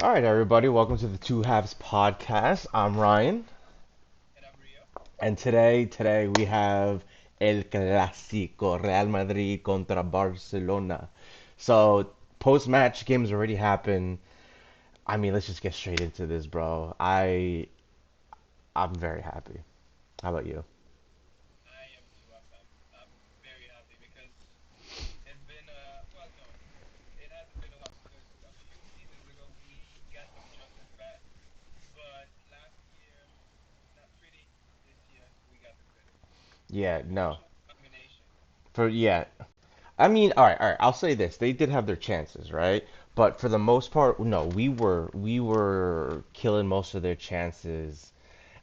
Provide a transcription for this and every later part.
All right, everybody, welcome to the Two-Halves podcast. I'm Ryan, and today we have El Clasico, Real Madrid contra Barcelona. So, post-match games already happened. I mean, let's just get straight into this, bro. I'm very happy. How about you? Yeah, no. Yeah. I mean, all right. I'll say this: they did have their chances, right? But for the most part, no, we were killing most of their chances,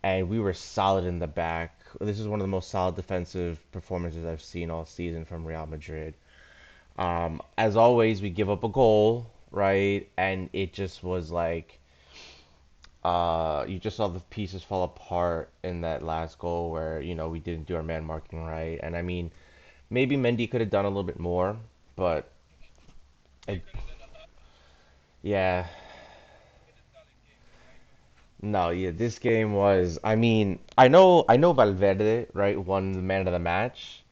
and we were solid in the back. This is one of the most solid defensive performances I've seen all season from Real Madrid. As always, we give up a goal, right? And it just was like, you just saw the pieces fall apart in that last goal where, we didn't do our man marking right. And I mean, maybe Mendy could have done a little bit more, but it, yeah, no, yeah, this game was, I mean, I know Valverde, right, won the man of the match,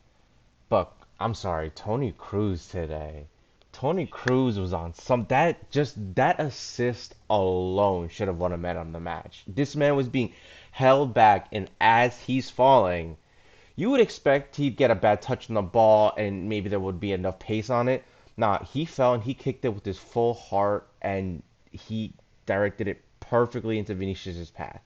but I'm sorry, Tony Cruz today. Tony Cruz was on some that assist alone should have won a man of the match. This man was being held back, and as he's falling, you would expect he'd get a bad touch on the ball and maybe there would be enough pace on it. Nah, he fell and he kicked it with his full heart and he directed it perfectly into Vinicius's path.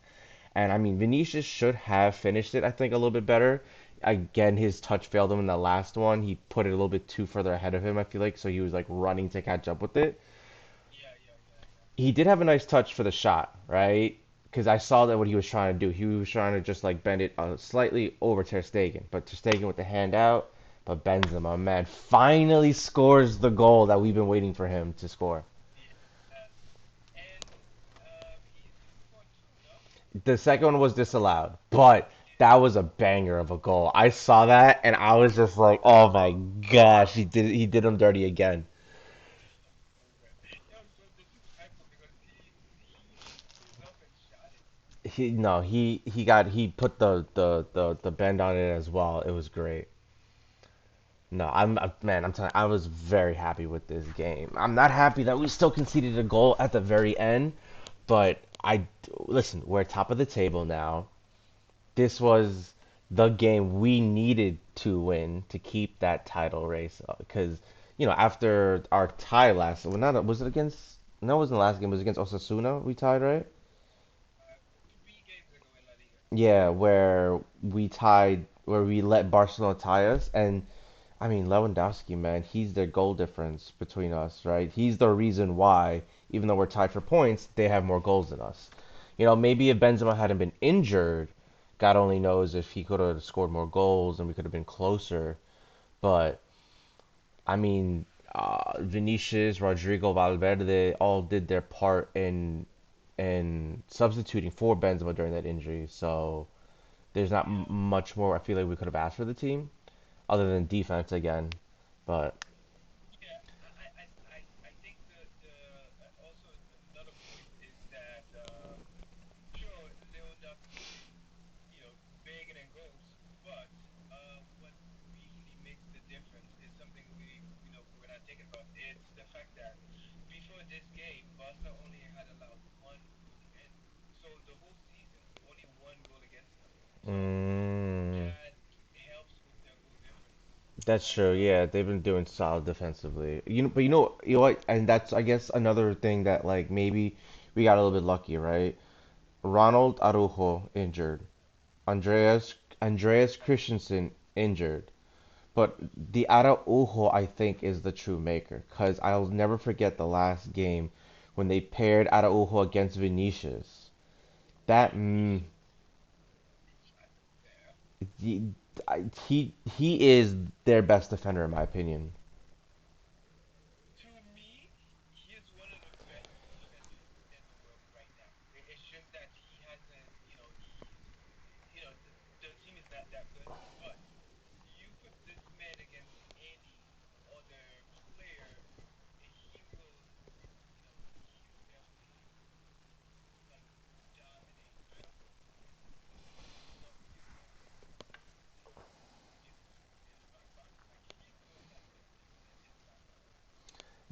And I mean, Vinicius should have finished it, I think, a little bit better. Again, his touch failed him in the last one. He put it a little bit too further ahead of him, I feel like, so he was like running to catch up with it. He did have a nice touch for the shot, right? Because I saw that what he was trying to do. He was trying to just like bend it slightly over Ter Stegen, but Ter Stegen with the hand out. But Benzema, man, finally scores the goal that we've been waiting for him to score. The second one was disallowed, but that was a banger of a goal. I saw that and I was just like, oh my gosh, he did him dirty again. He no, he put the bend on it as well. It was great. No, man, I'm telling you, I was very happy with this game. I'm not happy that we still conceded a goal at the very end, but listen, we're top of the table now. This was the game we needed to win to keep that title race up because after our tie last, well, not was it against? No, it wasn't the last game. It was against Osasuna. We tied, right? Yeah, where we let Barcelona tie us, and I mean, Lewandowski, man, he's the goal difference between us, right? He's the reason why, even though we're tied for points, they have more goals than us. Maybe if Benzema hadn't been injured, God only knows if he could have scored more goals and we could have been closer. But, I mean, Vinicius, Rodrigo, Valverde all did their part in substituting for Benzema during that injury. So there's not much more I feel like we could have asked for the team, other than defense again. But Mm, that's true. Yeah, they've been doing solid defensively. But you know what? And that's I guess another thing that like maybe we got a little bit lucky, right? Ronald Araujo injured, Andreas Christensen injured, but the Araujo I think is the true maker because I'll never forget the last game when they paired Araujo against Vinicius. That he, he is their best defender in my opinion.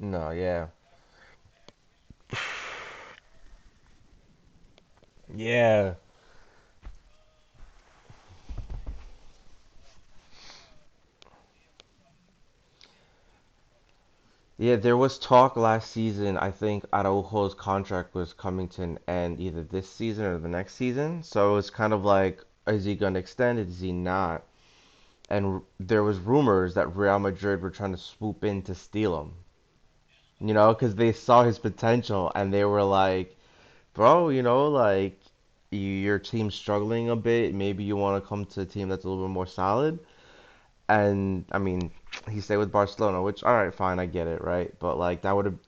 No, yeah. Yeah. Yeah, there was talk last season. I think Araujo's contract was coming to an end either this season or the next season. So it was kind of like, is he going to extend it? Is he not? And there was rumors that Real Madrid were trying to swoop in to steal him. Because they saw his potential and they were like, bro, like your team's struggling a bit. Maybe you want to come to a team that's a little bit more solid. And I mean, he stayed with Barcelona, which all right, fine, I get it, right? But like that would have,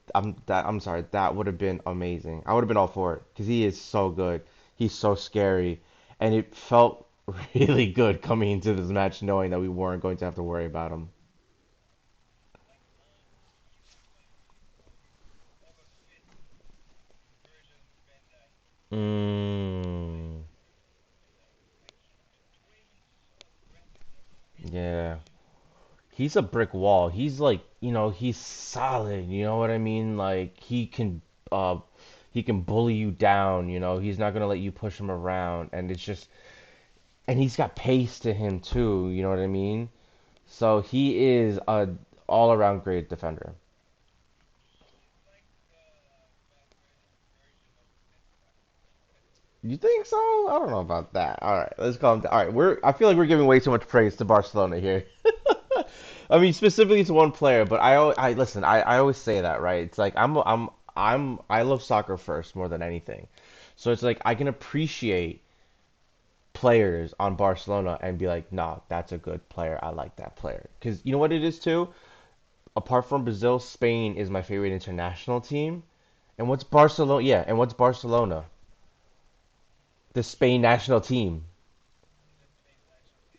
I'm sorry, that would have been amazing. I would have been all for it because he is so good. He's so scary, and it felt really good coming into this match knowing that we weren't going to have to worry about him. Mm, yeah. He's a brick wall. He's like, he's solid, you know what I mean? Like uh he can bully you down, He's not gonna let you push him around and it's just and he's got pace to him too, you know what I mean? So he is a all around great defender. You think so? I don't know about that. All right, let's calm down. All right, I feel like we're giving way too much praise to Barcelona here. I mean, specifically to one player, but I listen. I always say that, right? It's like I love soccer first more than anything. So it's like I can appreciate players on Barcelona and be like, nah, that's a good player. I like that player. Because you know what it is too? Apart from Brazil, Spain is my favorite international team. And what's Barcelona? Yeah, and what's Barcelona? The Spain national team.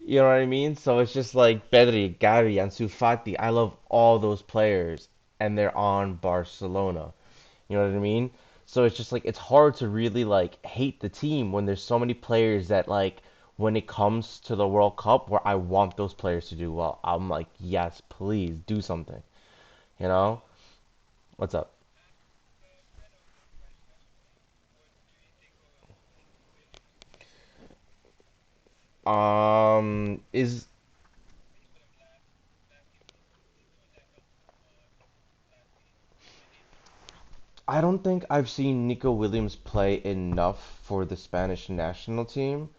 You know what I mean? So it's just like Pedri, Gavi, Ansu Fati. I love all those players, and they're on Barcelona. You know what I mean? So it's just like it's hard to really like hate the team when there's so many players that like when it comes to the World Cup where I want those players to do well. I'm like, yes, please do something. You know? What's up? Is I don't think I've seen Nico Williams play enough for the Spanish national team,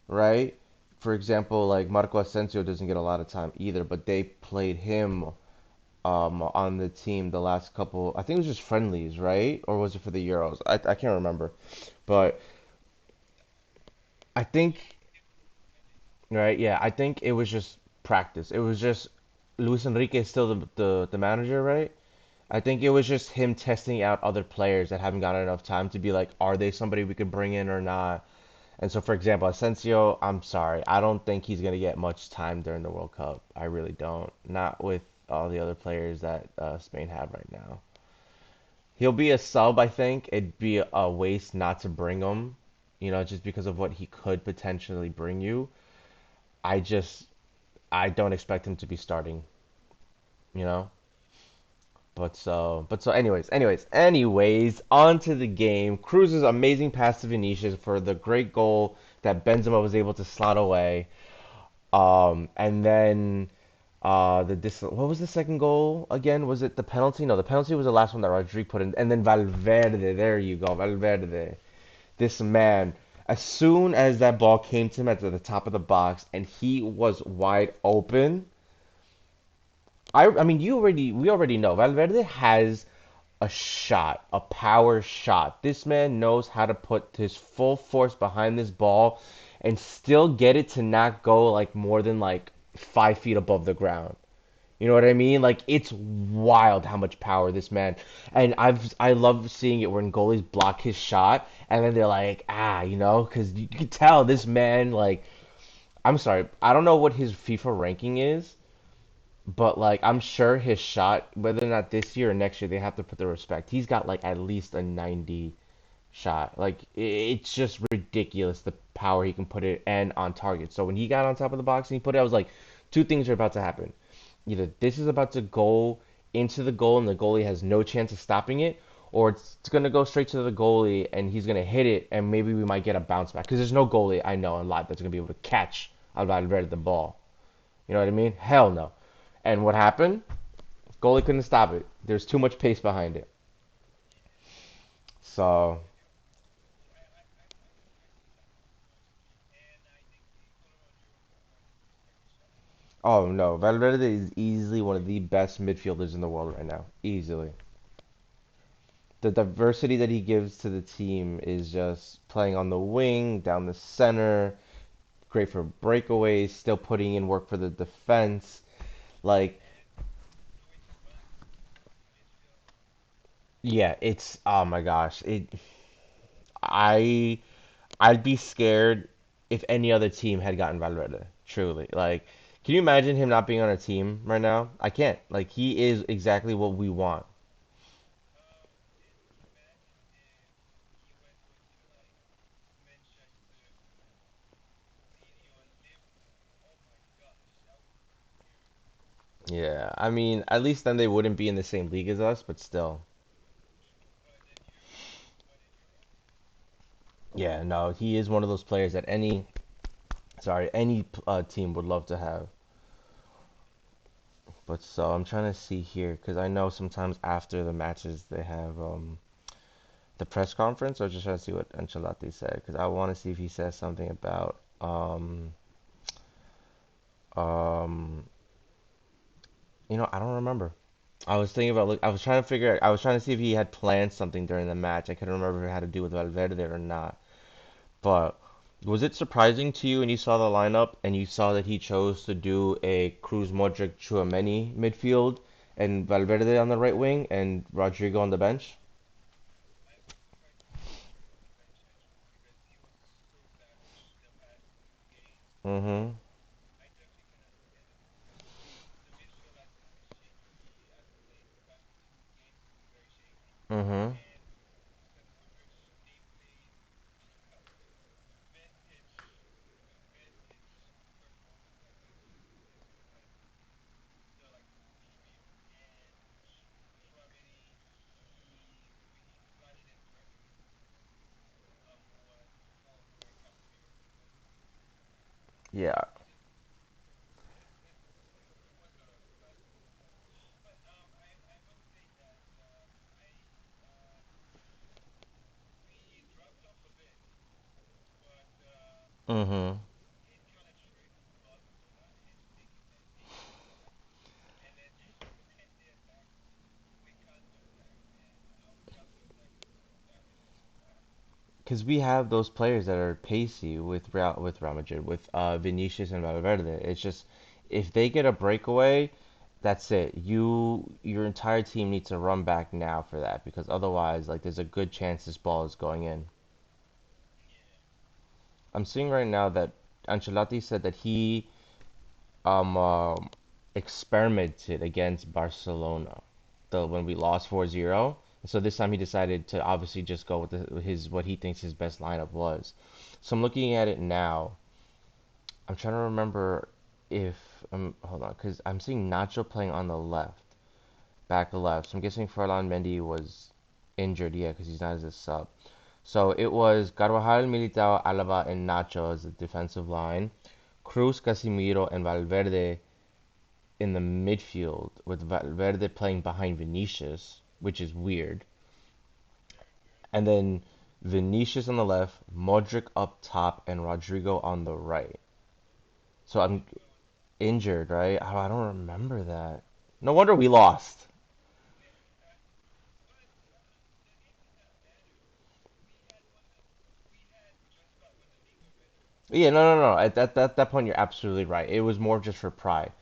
right? For example, like Marco Asensio doesn't get a lot of time either, but they played him on the team the last couple. I think it was just friendlies, right? Or was it for the Euros? I can't remember, but I think right, yeah, I think it was just practice. It was just Luis Enrique is still the manager, right? I think it was just him testing out other players that haven't gotten enough time to be like, are they somebody we could bring in or not? And so, for example, Asensio, I'm sorry, I don't think he's gonna get much time during the World Cup. I really don't. Not with all the other players that Spain have right now. He'll be a sub, I think. It'd be a waste not to bring him, just because of what he could potentially bring you. I just, I don't expect him to be starting, you know? Anyways, on to the game. Cruz's amazing pass to Vinicius for the great goal that Benzema was able to slot away. And then what was the second goal again? Was it the penalty? No, the penalty was the last one that Rodrigue put in. And then Valverde, there you go, Valverde. This man, as soon as that ball came to him at the top of the box and he was wide open, I mean, we already know Valverde has a shot, a power shot. This man knows how to put his full force behind this ball and still get it to not go like more than like 5 feet above the ground. You know what I mean? Like it's wild how much power this man. And I love seeing it when goalies block his shot and then they're like, because you can tell this man like I'm sorry, I don't know what his FIFA ranking is, but like I'm sure his shot, whether or not this year or next year, they have to put the respect. He's got like at least a 90 shot. Like it's just ridiculous the power he can put it and on target. So when he got on top of the box and he put it, I was like, two things are about to happen. Either this is about to go into the goal and the goalie has no chance of stopping it, or it's gonna go straight to the goalie and he's gonna hit it and maybe we might get a bounce back because there's no goalie I know in live that's gonna be able to catch Valverde the ball. You know what I mean? Hell no. And what happened? Goalie couldn't stop it. There's too much pace behind it. So, oh no, Valverde is easily one of the best midfielders in the world right now. Easily. The diversity that he gives to the team is just playing on the wing, down the center, great for breakaways, still putting in work for the defense. Like, yeah, it's oh my gosh. I I'd be scared if any other team had gotten Valverde. Truly. Like, can you imagine him not being on a team right now? I can't. Like, he is exactly what we want. Yeah, I mean, at least then they wouldn't be in the same league as us, but still. Yeah, no, he is one of those players that any team would love to have. But so I'm trying to see here because I know sometimes after the matches they have the press conference. Or just trying to see what Ancelotti said because I want to see if he says something about um I don't remember. I was thinking about I was trying to figure I was trying to see if he had planned something during the match. I couldn't remember if it had to do with Valverde or not. But was it surprising to you when you saw the lineup and you saw that he chose to do a Cruz Modric Chouameni midfield and Valverde on the right wing and Rodrigo on the bench? Mm-hmm. Mm-hmm. Yeah. Mm-hmm. Because we have those players that are pacey with Real Madrid, with Vinicius and Valverde. It's just if they get a breakaway, that's it. Your entire team needs to run back now for that because otherwise, like, there's a good chance this ball is going in. I'm seeing right now that Ancelotti said that he um, uh, experimented against Barcelona, the when we lost 4-0. So this time he decided to obviously just go with his what he thinks his best lineup was. So I'm looking at it now. I'm trying to remember if hold on, because I'm seeing Nacho playing on the left, back left. So I'm guessing Ferland Mendy was injured, yeah, because he's not as a sub. So it was Carvajal, Militao, Alaba, and Nacho as the defensive line. Cruz, Casemiro, and Valverde in the midfield, with Valverde playing behind Vinicius, which is weird. And then Vinicius on the left, Modric up top, and Rodrigo on the right. So I'm injured, right? Oh, I don't remember that. No wonder we lost. Yeah, no, no, no. At that point, you're absolutely right. It was more just for pride.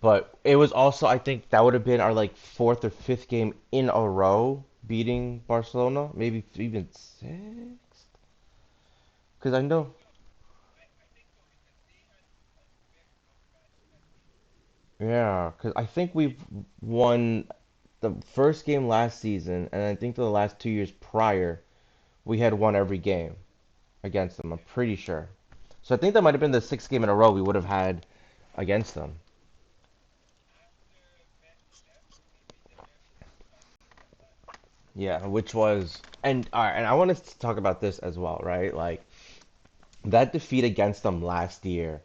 But it was also, I think that would have been our like fourth or fifth game in a row beating Barcelona, maybe even sixth. Because I know, yeah, because I think we've won the first game last season, and I think the last 2 years prior, we had won every game against them. I'm pretty sure. So I think that might have been the sixth game in a row we would have had against them. Yeah, which was and all right, and I want to talk about this as well, right? Like that defeat against them last year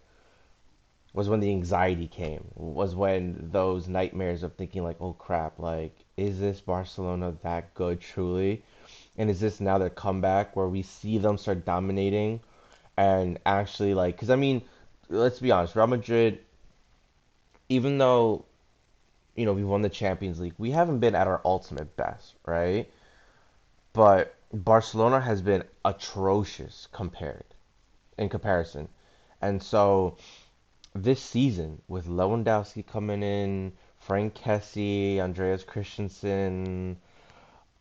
was when the anxiety came. Was when those nightmares of thinking like, oh crap, like is this Barcelona that good truly? And is this now their comeback where we see them start dominating and actually like, because I mean, let's be honest, Real Madrid, even though we won the Champions League, we haven't been at our ultimate best, right? But Barcelona has been atrocious in comparison. And so this season with Lewandowski coming in, Frank Kessie, Andreas Christensen,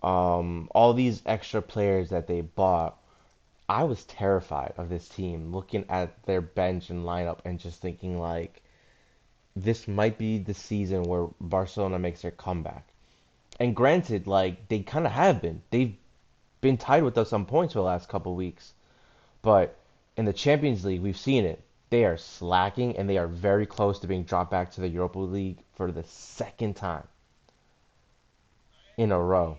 all these extra players that they bought, I was terrified of this team looking at their bench and lineup and just thinking like this might be the season where Barcelona makes their comeback. And granted, like they kind of have been. They've been tied with us on points for the last couple weeks. But in the Champions League, we've seen it. They are slacking and they are very close to being dropped back to the Europa League for the second time in a row.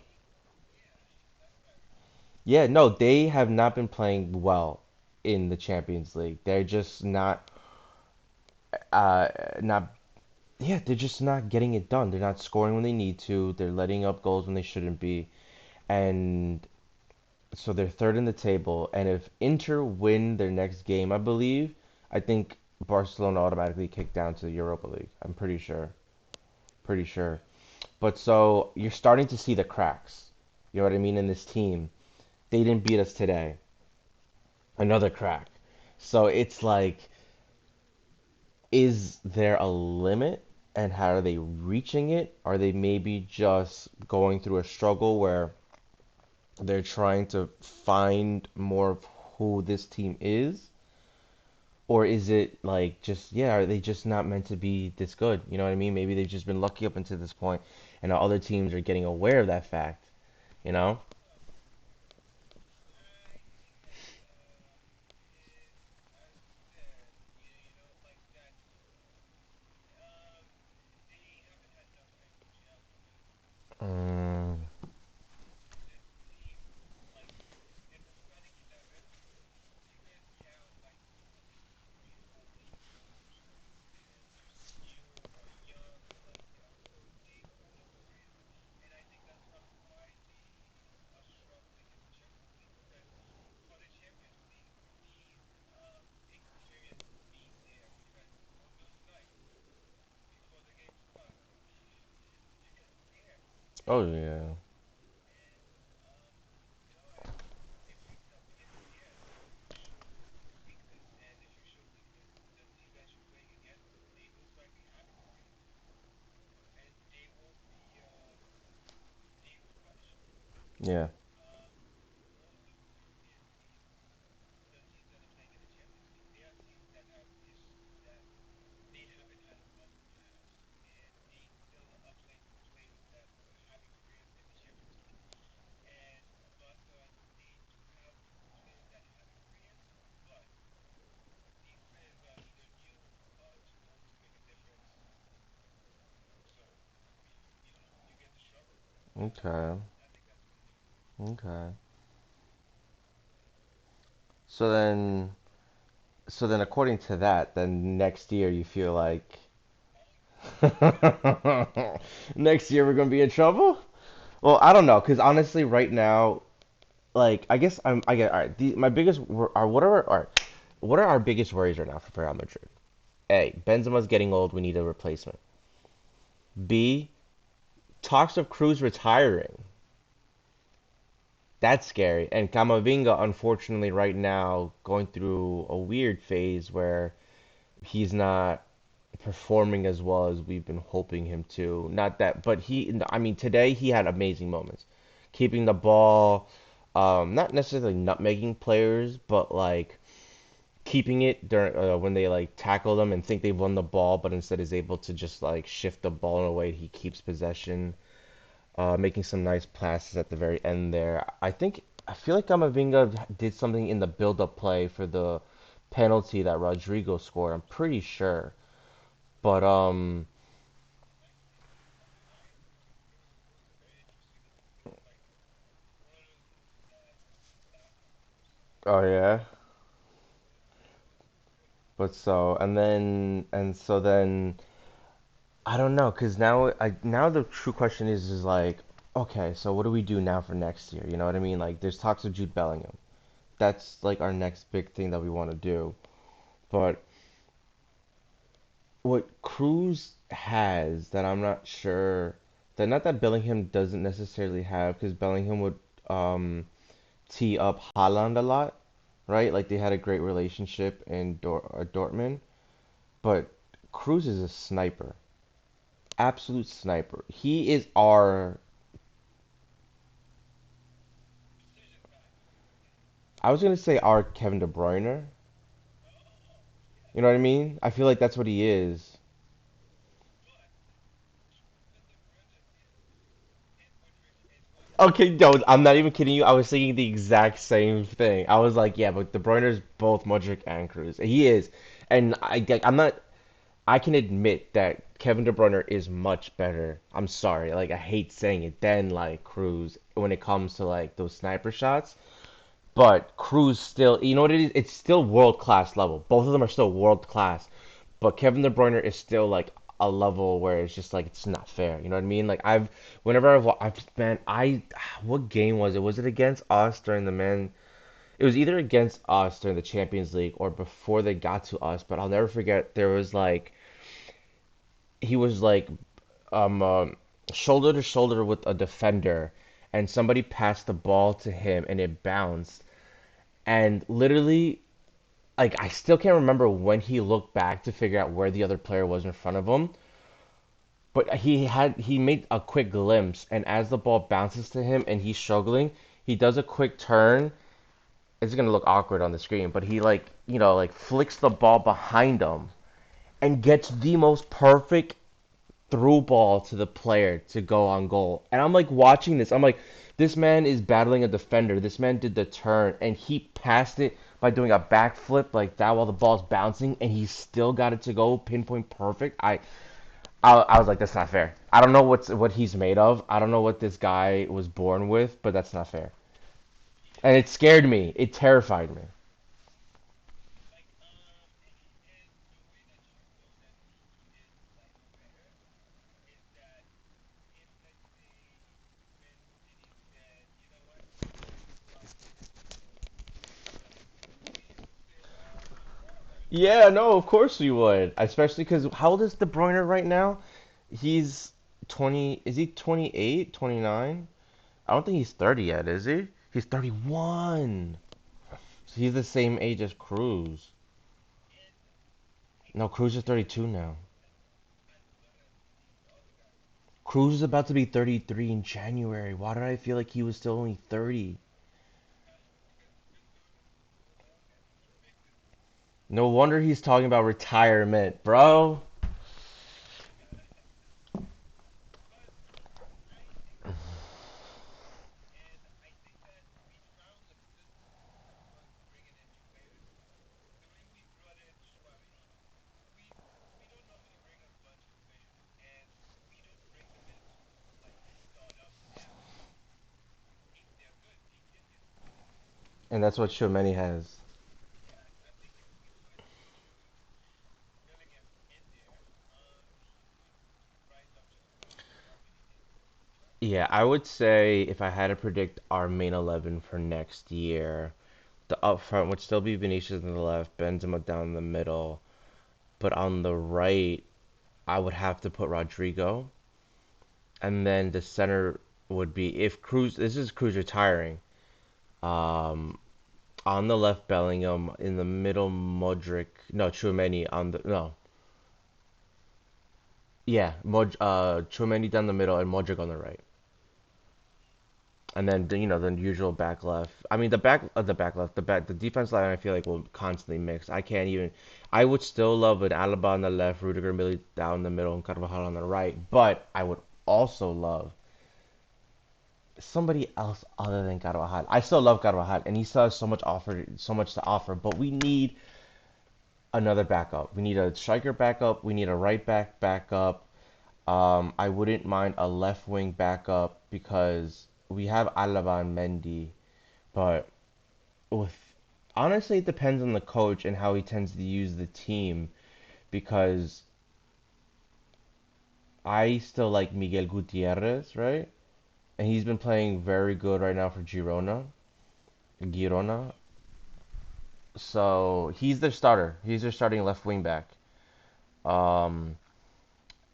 Yeah, no, they have not been playing well in the Champions League. They're just uh not yeah, they're just not getting it done. They're not scoring when they need to. They're letting up goals when they shouldn't be. And so they're third in the table. And if Inter win their next game, I believe, I think Barcelona automatically kicked down to the Europa League. I'm pretty sure. Pretty sure. But so you're starting to see the cracks. You know what I mean in this team. They didn't beat us today. Another crack. So it's like, is there a limit? And how are they reaching it? Are they maybe just going through a struggle where they're trying to find more of who this team is? Or is it like just, yeah, are they just not meant to be this good? You know what I mean? Maybe they've just been lucky up until this point, and now other teams are getting aware of that fact, you know? Mm, oh, yeah. Yeah. Okay. Okay. So then, so then, according to that, then next year you feel like next year we're gonna be in trouble? Well, I don't know, because honestly, right now, like I guess I get all right. My biggest are what are our biggest worries right now for Real Madrid? A, Benzema's getting old. We need a replacement. B, talks of Cruz retiring. That's scary. And Camavinga, unfortunately, right now going through a weird phase where he's not performing as well as we've been hoping him to. Not that, but I mean, today he had amazing moments, keeping the ball, not necessarily nutmegging players, but like keeping it during when they like tackle them and think they've won the ball, but instead is able to just like shift the ball in a way he keeps possession, making some nice passes at the very end there. I feel like Camavinga did something in the build-up play for the penalty that Rodrigo scored. I'm pretty sure, but Oh yeah. But so and so then I don't know, cause now the true question is like, okay, so what do we do now for next year? You know what I mean? Like there's talks of Jude Bellingham. That's like our next big thing that we want to do. But what Cruz has that I'm not sure that not that Bellingham doesn't necessarily have, because Bellingham would um tee up Haaland a lot, right? Like they had a great relationship in Dortmund, but Cruz is a sniper, absolute sniper. He is our, I was gonna say our Kevin De Bruyne. You know what I mean? I feel like that's what he is. Okay, no, I'm not even kidding you. I was thinking the exact same thing. I was like, yeah, but De Bruyne's both Modric and Cruz. He is, and I'm not. I can admit that Kevin De Bruyne is much better. I'm sorry, like I hate saying it, than like Cruz when it comes to like those sniper shots. But Cruz still, you know what it is? It's still world class level. Both of them are still world class. But Kevin De Bruyne is still like a level where it's just like it's not fair. You know what I mean? Like whenever I've man, what game was it? Was it against us during the man? It was either against us during the Champions League or before they got to us. But I'll never forget. There was like he was like um, um shoulder to shoulder with a defender, and somebody passed the ball to him, and it bounced. And literally, like I still can't remember when he looked back to figure out where the other player was in front of him, but he made a quick glimpse, and as the ball bounces to him and he's struggling, he does a quick turn. It's gonna look awkward on the screen, but he like like flicks the ball behind him and gets the most perfect through ball to the player to go on goal. And I'm like watching this. I'm like, this man is battling a defender. This man did the turn and he passed it by doing a backflip like that while the ball's bouncing, and he still got it to go pinpoint perfect. I was like, that's not fair. I don't know what he's made of. I don't know what this guy was born with, but that's not fair. And it scared me. It terrified me. Yeah, no, of course we would. Especially because how old is De Bruyne right now? He's 20, is he 28, 29? I don't think he's 30 yet, is he? He's 31. So he's the same age as Cruz. No, Cruz is 32 now. Cruz is about to be 33 in January. Why did I feel like he was still only 30? No wonder he's talking about retirement, bro. And that's what Tchouaméni has. Yeah, I would say if I had to predict our main 11 for next year, the up front would still be Vinicius on the left, Benzema down the middle, but on the right, I would have to put Rodrigo, and then the center would be if Cruz. This is Cruz retiring. Um, on the left, Bellingham. In the middle, Modric. No, Tchouaméni on the no. Yeah, Tchouaméni down the middle and Modric on the right. And then the usual back left. I mean the back left, the defense line I feel like will constantly mix. I can't even. I would still love an Alaba on the left, Rudiger Millie down the middle, and Carvajal on the right. But I would also love somebody else other than Carvajal. I still love Carvajal, and he still has so much to offer. But we need another backup. We need a striker backup. We need a right back backup. I wouldn't mind a left wing backup because we have Alaba and Mendy, but with Honestly, it depends on the coach and how he tends to use the team because I still like Miguel Gutierrez, right? And he's been playing very good right now for Girona. So he's their starter. He's their starting left wing back. Um,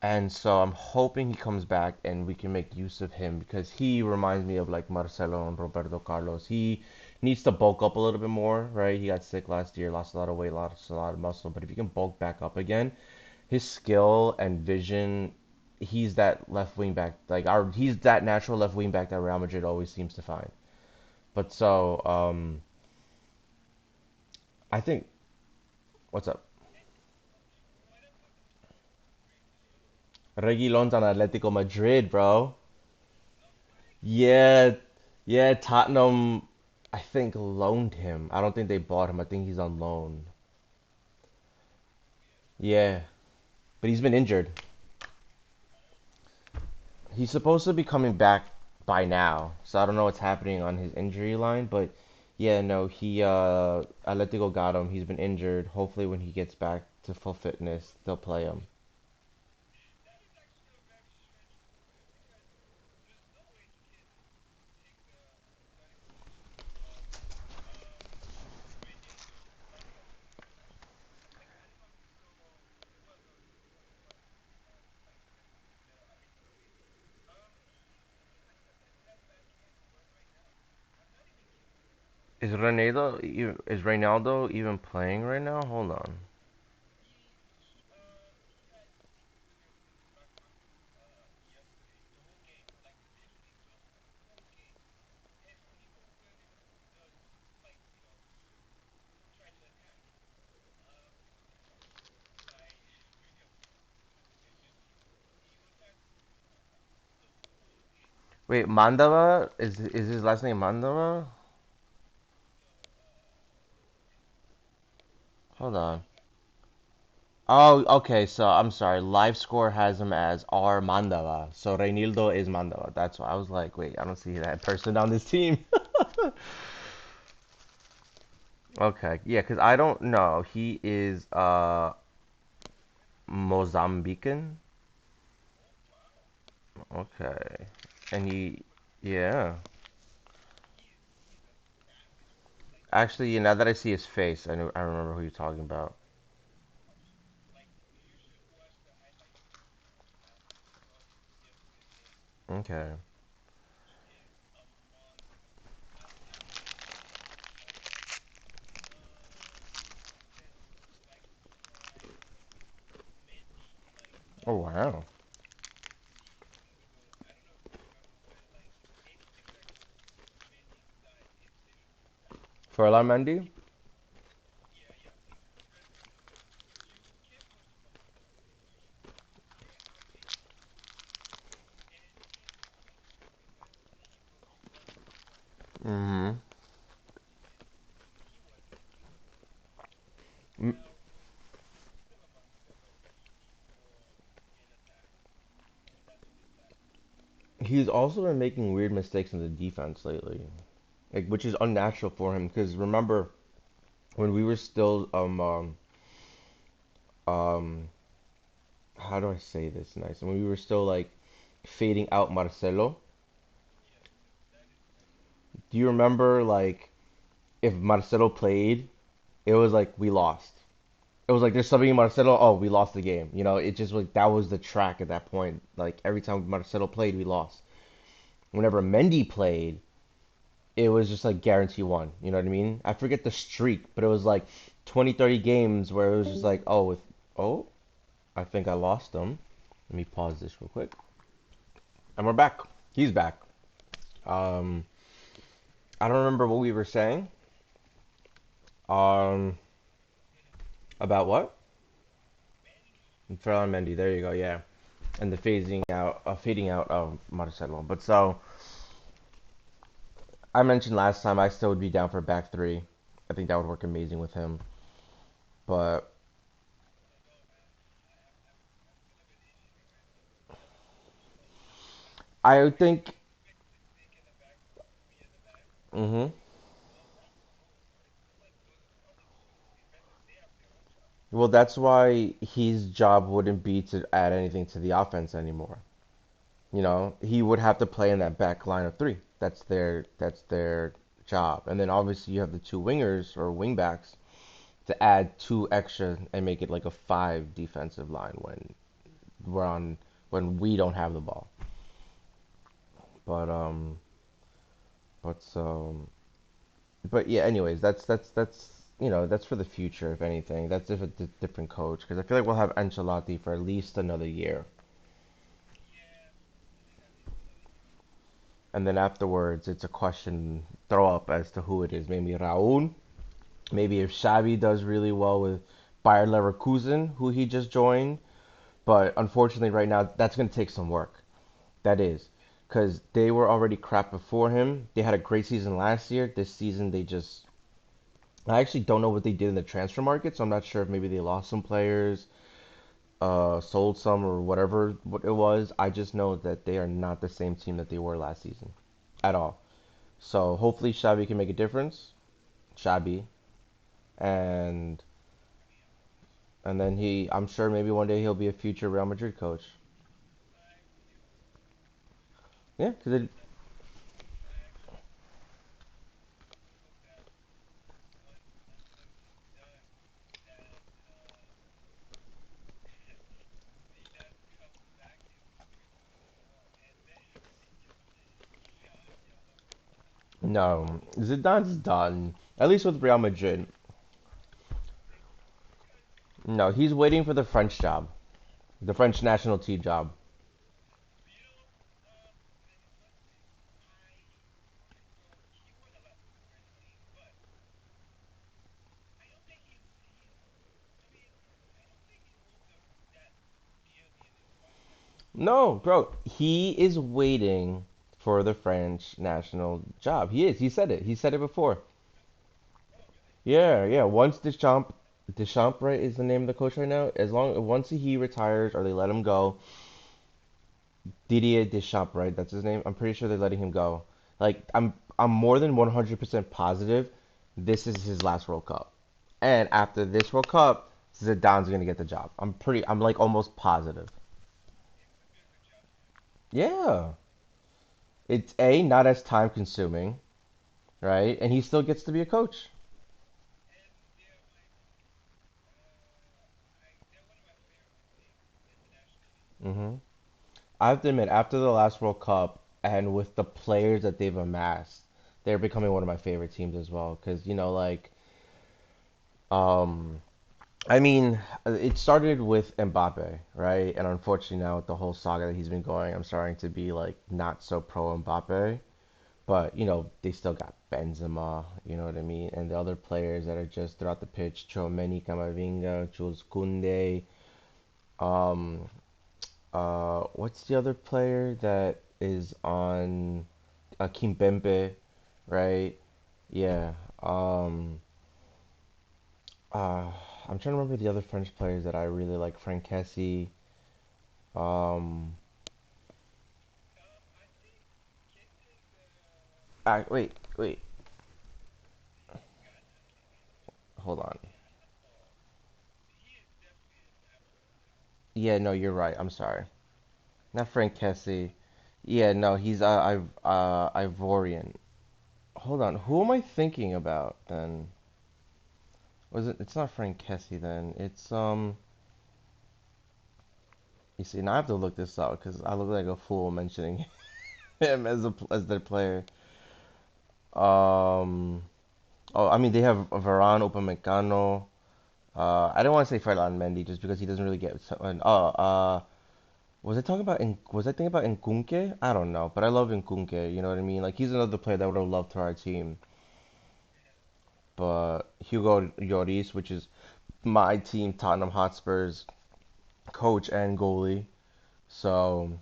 and so I'm hoping he comes back and we can make use of him because he reminds me of like Marcelo and Roberto Carlos. He needs to bulk up a little bit more, right? He got sick last year, lost a lot of weight, lost a lot of muscle. But if he can bulk back up again, his skill and vision, he's that left wing back. He's that natural left wing back that Real Madrid always seems to find. But so, I think what's up? Reguilon's on Atletico Madrid, bro. Yeah, yeah, Tottenham, I think loaned him. I don't think they bought him. I think he's on loan. Yeah, but he's been injured. He's supposed to be coming back by now, so I don't know what's happening on his injury line, but yeah, no, Atletico got him. He's been injured. Hopefully when he gets back to full fitness, they'll play him. Is Ronaldo even playing right now? Hold on. Wait, Mandava? Is his last name Mandava? Hold on. Oh, okay. So I'm sorry. Live score has him as R Mandava. So Reinildo is Mandava. That's why I was like, wait, I don't see that person on this team. Okay, yeah, because I don't know. He is Mozambican. Okay, and yeah. Actually, now that I see his face, I remember who you're talking about. Okay. Oh wow. For Mendy? Mm-hmm. He's also been making weird mistakes in the defense lately, like which is unnatural for him. Because remember when we were still um how do I say this nice? When we were still like fading out Marcelo, do you remember like if Marcelo played, it was like we lost. It was like there's something in Marcelo, oh, we lost the game. You know, it just like that was the track at that point. Like every time Marcelo played, we lost. Whenever Mendy played, it was just like guarantee one. You know what I mean? I forget the streak, but it was like 20, 30 games where it was just like, oh, I think I lost them. Let me pause this real quick. And we're back. He's back. Um, I don't remember what we were saying. Um, about what? Ferland Mendy. There you go. Yeah, and the fading out of Marcelo. But so I mentioned last time I still would be down for back three. I think that would work amazing with him. But I think, hmm Well, that's why his job wouldn't be to add anything to the offense anymore. You know, he would have to play in that back line of three. That's their job. And then obviously you have the two wingers or wingbacks to add two extra and make it like a five defensive line we're on when we don't have the ball. But but but yeah. Anyways, that's that's for the future. If anything, that's if a different coach because I feel like we'll have Ancelotti for at least another year, and then afterwards it's a question throw up as to who it is. Maybe Raúl. Maybe if Xavi does really well with Bayer Leverkusen, who he just joined. But unfortunately, right now that's gonna take some work. That is, because they were already crap before him. They had a great season last year. This season they just I actually don't know what they did in the transfer market, so I'm not sure if maybe they lost some players, sold some or whatever what it was. I just know that they are not the same team that they were last season at all. So hopefully Xavi can make a difference. Xavi and and then I'm sure maybe one day he'll be a future Real Madrid coach. Yeah, because no, Zidane's done. At least with Real Madrid. No, he's waiting for the French job, the French national team job. No, bro, he is waiting for the French national job. He is. He said it. He said it before. Yeah, yeah. Once Deschamps, right, is the name of the coach right now. As long once he retires or they let him go, Didier Deschamps, right? That's his name. I'm pretty sure they're letting him go. Like I'm more than 100% positive this is his last World Cup. And after this World Cup, Zidane's gonna get the job. I'm like almost positive. Yeah. It's A, not as time consuming, right? And he still gets to be a coach. hmm I have to admit, after the last World Cup and with the players that they've amassed, they're becoming one of my favorite teams as well. Because, like, um, I mean, it started with Mbappe, right? And unfortunately now with the whole saga that he's been going, I'm starting to be like not so pro Mbappe. But, they still got Benzema, you know what I mean? And the other players that are just throughout the pitch, Chouameni, Camavinga, Jules Koundé, um, what's the other player that is on Kimpembe, right? Yeah. Um, uh, I'm trying to remember the other French players that I really like. Frank Kessie. Um, wait, hold on. Yeah, no, you're right. I'm sorry. Not Frank Kessie. Yeah, no, he's Ivorian. Hold on, who am I thinking about then? Was it? It's not Frank Kessie then. It's You see, now I have to look this up because I look like a fool mentioning him as their player. Um. Oh, I mean they have Varane, Upamecano. I don't want to say Ferland Mendy just because he doesn't really get. Was I thinking about Nkunke? I don't know, but I love Nkunke. You know what I mean? Like he's another player that would have loved to our team. But Hugo Lloris, which is my team, Tottenham Hotspur's coach and goalie. So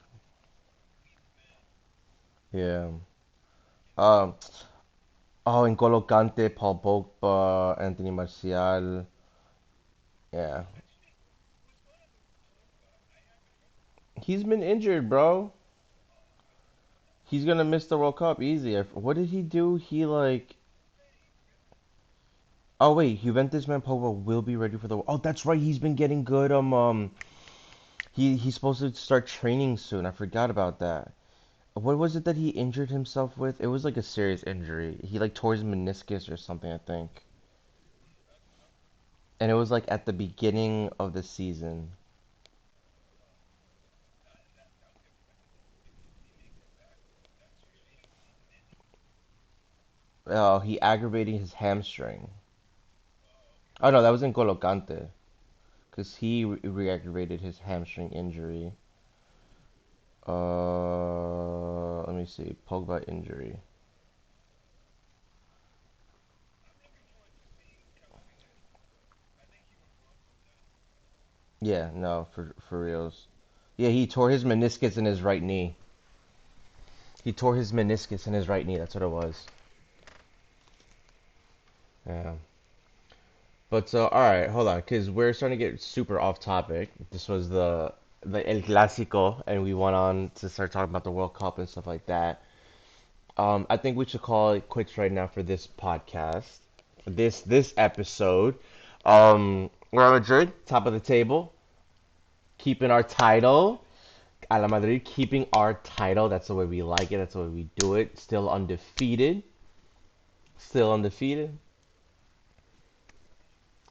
yeah. Um. Oh, N'Golo Kante, Paul Pogba, Anthony Martial. Yeah. He's been injured, bro. He's gonna miss the World Cup easy. What did he do? He like Oh wait, Juventus man Pogba will be ready for the. Oh, that's right. He's been getting good. He's supposed to start training soon. I forgot about that. What was it that he injured himself with? It was like a serious injury. He like tore his meniscus or something, I think. And it was like at the beginning of the season. Oh, he aggravated his hamstring. Oh no, that was in Colocante, because he re-aggravated his hamstring injury. Let me see. Pogba injury. Yeah, no, for reals. Yeah, he tore his meniscus in his right knee. He tore his meniscus in his right knee. That's what it was. Yeah. But all right, hold on, because we're starting to get super off topic. This was the El Clasico, and we went on to start talking about the World Cup and stuff like that. I think we should call it quits right now for this podcast, this episode. Real Madrid, top of the table, keeping our title. A la Madrid, keeping our title. That's the way we like it. That's the way we do it. Still undefeated. Still undefeated.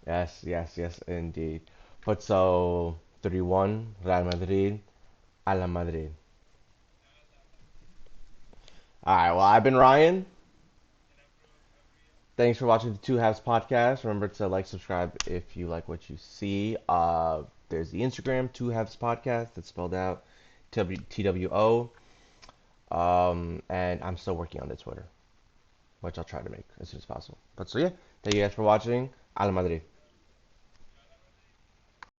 Yes, yes, yes, indeed. But so 3-1, Real Madrid, a la Madrid. All right, well, I've been Ryan. Thanks for watching the Two-Halves podcast. Remember to like, subscribe if you like what you see. There's the Instagram, Two-Halves podcast. That's spelled out TWO. And I'm still working on the Twitter, which I'll try to make as soon as possible. But so yeah, thank you guys for watching. A la Madrid.